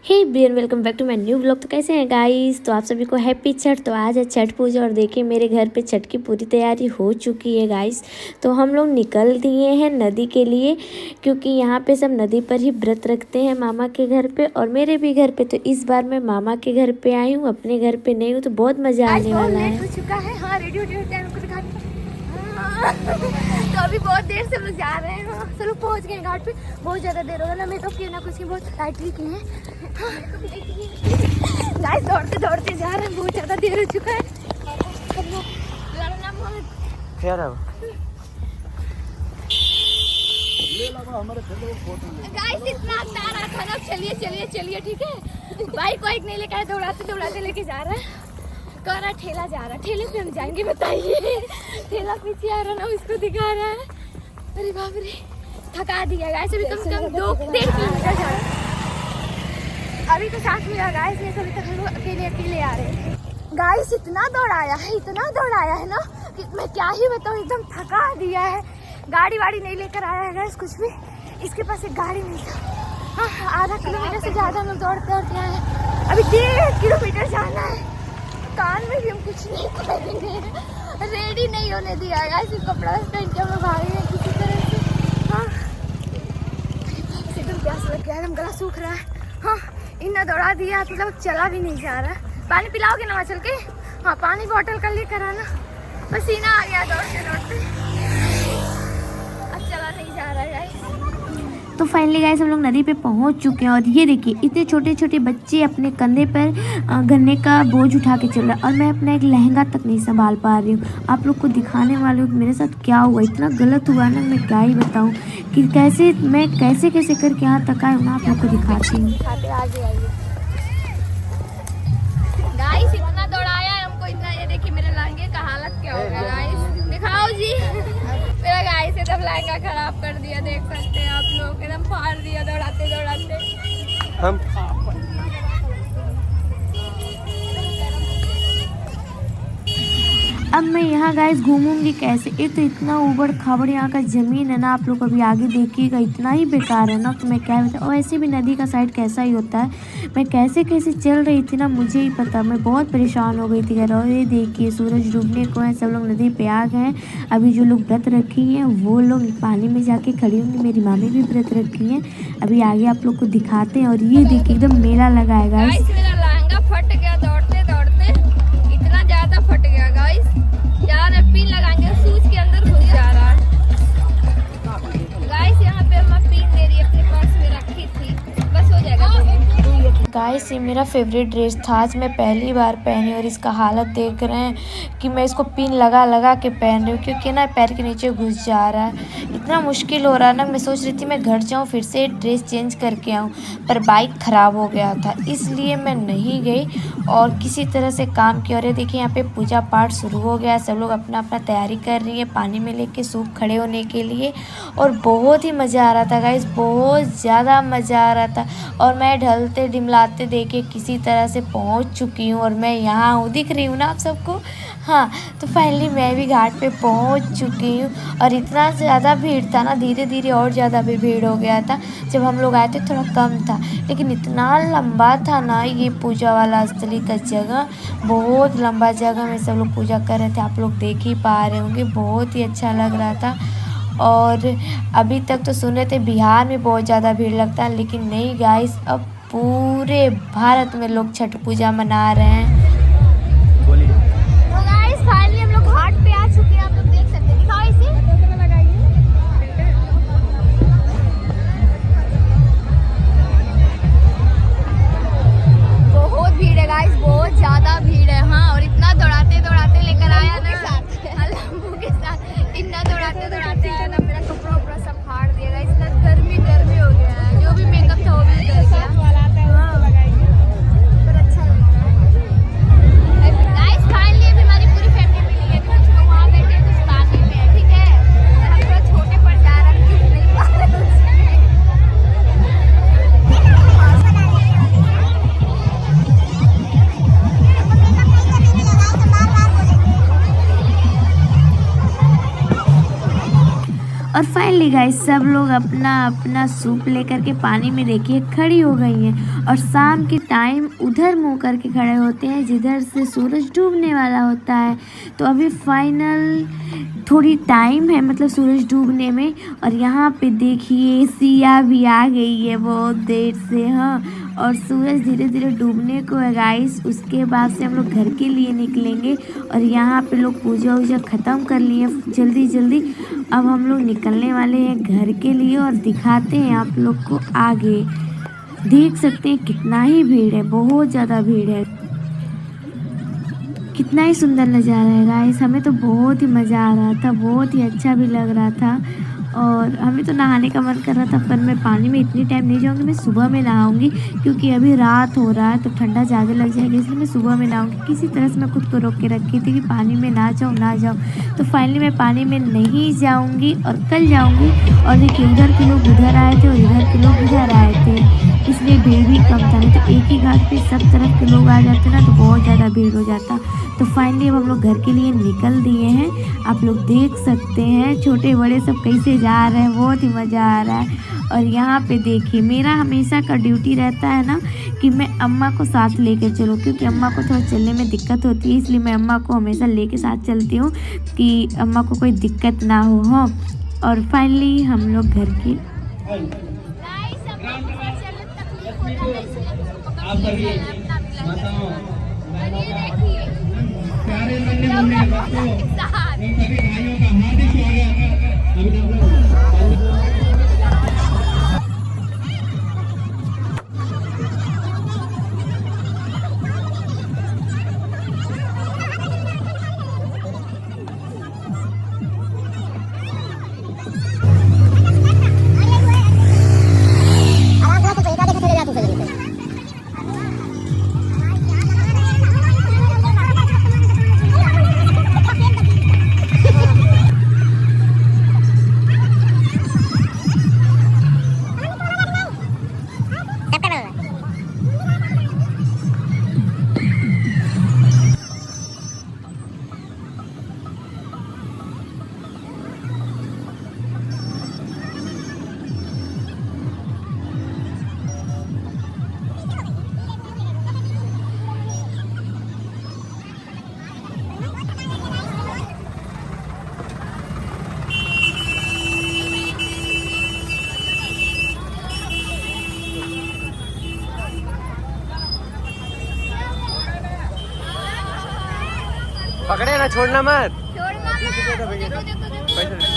हे बियन welcome back to my new vlog. तो कैसे हैं गाइस? तो आप सभी को हैप्पी छठ। तो आज है छठ पूजा और देखिए मेरे घर पे छठ की पूरी तैयारी हो चुकी है गाइस। तो हम लोग निकल दिए हैं नदी के लिए, क्योंकि यहाँ पे सब नदी पर ही व्रत रखते हैं मामा के घर पे और मेरे भी घर पे। तो इस बार मैं मामा के घर पे आई हूँ, अपने घर पे नहीं हूँ, तो बहुत मज़ा आने वाला है। हो चुका है। हाँ, रेडी तो अभी बहुत देर से लोग जा रहे हैं। हाँ, सब लोग पहुँच गए घाट पे। बहुत ज़्यादा देर हो गया ना, मेकअप किए ना कुछ नहीं, बहुत लाइटली किए हैं। गाइस दौड़ते दौड़ते जा रहे हैं, बहुत ज़्यादा देर हो चुका है। लड़ना मत। गाइस इतना तारा था ना, चलिए चलिए चलिए, ठीक है। बाइक वाइक नहीं लेकर दौड़ाते दौड़ाते लेके जा रहा है। कह रहा ठेला जा रहा है, ठेले पे हम जाएंगे बताइए। ठेला पीछे आ रहा ना, उसको दिखा रहा है। अरे बाप रे, थका दिया गाइस। अभी कम से कम 2-1.5 किलोमीटर जा रहा है। अभी तो साथ में गाइस ने अभी तक हम लोग अकेले अकेले आ रहे हैं। गाइस इतना दौड़ाया है, इतना दौड़ाया है ना कि मैं क्या ही बताऊँ, एकदम थका दिया है। गाड़ी वाड़ी नहीं लेकर आया है गाइस कुछ भी, इसके पास एक गाड़ी नहीं था। हाँ, आधा किलोमीटर से ज़्यादा हम लोग दौड़ते दौड़ते आए हैं। अभी 1.5 किलोमीटर जाना है। कान में भी हम कुछ नहीं पहने, रेडी नहीं होने दिया है गाइस। कपड़ा पहन के हम लोग भाग रहे हैं किसी तरह से। हाँ, एकदम प्यास लग गया है, एकदम गला सूख रहा है। हाँ, इतना दौड़ा दिया मतलब चला भी नहीं जा रहा है। पानी पिलाओगे ना चल के? हाँ, पानी बॉटल कर लेकर आना। पसीना आ गया दौड़ते दौड़ते, अब चला नहीं जा रहा है गाइस। तो फाइनली गाइस हम लोग नदी पे पहुंच चुके हैं और ये देखिए इतने छोटे छोटे बच्चे अपने कंधे पर गन्ने का बोझ उठा के चल रहे हैं और मैं अपना एक लहंगा तक नहीं संभाल पा रही हूँ। आप लोग को दिखाने वाली हूँ मेरे साथ क्या हुआ। इतना गलत हुआ ना, मैं क्या ही बताऊँ कि कैसे मैं कैसे कैसे करके यहाँ तक आई हूँ ना, आप लोग को दिखाती हूँ। गाइस इतना दौड़ाया है हमको, इतना। ये देखिए मेरे लहंगे का हालत क्या हो गया गाइस, दिखाओ जी। मेरा गाइस एकदम लहंगा खराब कर दिया, देख सकते हैं आप लोग, एकदम फाड़ दिया दौड़ाते दौड़ाते। हम अब मैं यहाँ गाइस घूमूंगी कैसे? एक तो इतना ऊबड़ खाबड़ यहाँ का ज़मीन है ना, आप लोग अभी आगे देखिएगा, इतना ही बेकार है ना। तो मैं क्या बताऊँ, और ऐसे भी नदी का साइड कैसा ही होता है। मैं कैसे कैसे चल रही थी ना, मुझे ही पता। मैं बहुत परेशान हो गई थी यार। और ये देखिए सूरज डूबने को है, सब लोग नदी पे आ गए हैं। अभी जो लोग व्रत रखी हैं वो लोग पानी में जाके खड़ी होंगी। मेरी मामी भी व्रत रखी हैं। अभी आगे आप लोग को दिखाते हैं। और ये देखिए एकदम मेला लगा है गाइस। मेरा लहंगा फट गया दौड़ते दौड़ते, इतना ज्यादा फट गया गाइस। यार पिन लगाएंगे, सूज के अंदर घुस जा रहा है गाइस। यहाँ पे मैं पिन मेरी अपने पर्स में रखी थी, बस हो जाएगा गाइस ये मेरा फेवरेट ड्रेस था, आज मैं पहली बार पहनी और इसका हालत देख रहे हैं कि मैं इसको पिन लगा लगा के पहन रही हूँ, क्योंकि ना पैर के नीचे घुस जा रहा है। इतना मुश्किल हो रहा है ना। मैं सोच रही थी मैं घर जाऊँ फिर से ड्रेस चेंज करके आऊँ, पर बाइक ख़राब हो गया था इसलिए मैं नहीं गई और किसी तरह से काम किया। और ये देखिए यहाँ पे पूजा पाठ शुरू हो गया, सब लोग अपना अपना तैयारी कर रही है पानी में लेके सूप खड़े होने के लिए। और बहुत ही मज़ा आ रहा था गाइस, बहुत ज़्यादा मज़ा आ रहा था। और मैं ढलते डिमलाते देखे किसी तरह से पहुंच चुकी हूं और मैं यहाँ हूँ, दिख रही हूँ ना आप सबको। हाँ, तो फाइनली मैं भी घाट पे पहुंच चुकी हूँ। और इतना ज़्यादा भीड़ था ना, धीरे धीरे और ज़्यादा भी भीड़ हो गया था। जब हम लोग आए थे थोड़ा कम था, लेकिन इतना लंबा था ना ये पूजा वाला स्थली का जगह, बहुत लंबा जगह में सब लोग पूजा कर रहे थे। आप लोग देख ही पा रहे होंगे, बहुत ही अच्छा लग रहा था। और अभी तक तो सुने थे बिहार में बहुत ज़्यादा भीड़ लगता है, लेकिन नहीं गाइस, अब पूरे भारत में लोग छठ पूजा मना रहे हैं। तो गाइस फाइनली हम लोग घाट पे आ चुके हैं, आप लोग देख सकते हैं। दिखाओ इसे, बहुत भीड़ है गाइस, बहुत ज़्यादा भीड़ है। हाँ, और इतना दौड़ाते दौड़ाते लेकर आया ना, लंबू के साथ इतना दौड़ाते दौड़ाते आया ना, मेरा कपड़ा उपड़ा सब फाड़ दिया गाइस। इतना गर्मी गर्मी हो गया है, जो भी मेकअप था वो भी उतर गया। पर अच्छा लग रहा है। फाइनली गाइस सब लोग अपना अपना सूप लेकर के पानी में देखिए खड़ी हो गई हैं और शाम के टाइम उधर मुँह करके खड़े होते हैं जिधर से सूरज डूबने वाला होता है। तो अभी फाइनल थोड़ी टाइम है मतलब सूरज डूबने में, और यहाँ पे देखिए सिया भी आ गई है बहुत देर से। हाँ, और सूरज धीरे धीरे डूबने को है गाइस। उसके बाद से हम लोग घर के लिए निकलेंगे और यहाँ पे लोग पूजा वूजा ख़त्म कर लिए जल्दी जल्दी। अब हम लोग निकलने वाले हैं घर के लिए और दिखाते हैं आप लोग को आगे। देख सकते हैं कितना ही भीड़ है, बहुत ज़्यादा भीड़ है। कितना ही सुंदर नज़ारा है गाइस, हमें तो बहुत ही मज़ा आ रहा था, बहुत ही अच्छा भी लग रहा था। और हमें तो नहाने का मन कर रहा था, पर मैं पानी में इतनी टाइम नहीं जाऊँगी, मैं सुबह में नहाऊँगी क्योंकि अभी रात हो रहा है तो ठंडा ज़्यादा लग जाएगी, इसलिए मैं सुबह में नहाऊँगी। किसी तरह से मैं खुद को रोक के रखी थी कि पानी में ना जाऊँ। तो फाइनली मैं पानी में नहीं जाऊँगी और कल जाऊँगी। और देखिए उधर के लोग उधर आए थे और इधर के लोग इधर आए थे, इसलिए भीड़ भी कम था। नहीं तो एक ही घाट पे सब तरफ के लोग आ जाते ना तो बहुत ज़्यादा भीड़ हो जाता। तो फाइनली अब हम लोग घर के लिए निकल दिए हैं। आप लोग देख सकते हैं छोटे बड़े सब कैसे जा रहे हैं, बहुत ही मज़ा आ रहा है। और यहाँ पे देखिए मेरा हमेशा का ड्यूटी रहता है ना कि मैं अम्मा को साथ लेकर चलूँ, क्योंकि अम्मा को थोड़ा चलने में दिक्कत होती है, इसलिए मैं अम्मा को हमेशा लेके साथ चलती हूँ कि अम्मा को कोई दिक्कत ना हो। हाँ, और फाइनली हम लोग घर के प्यारे नन्हे मुन्ने बच्चों उन सभी भाइयों का हार्दिक स्वागत। पकड़े ना, छोड़ना मत। छोड़ना मत। देखो, देखो, देखो।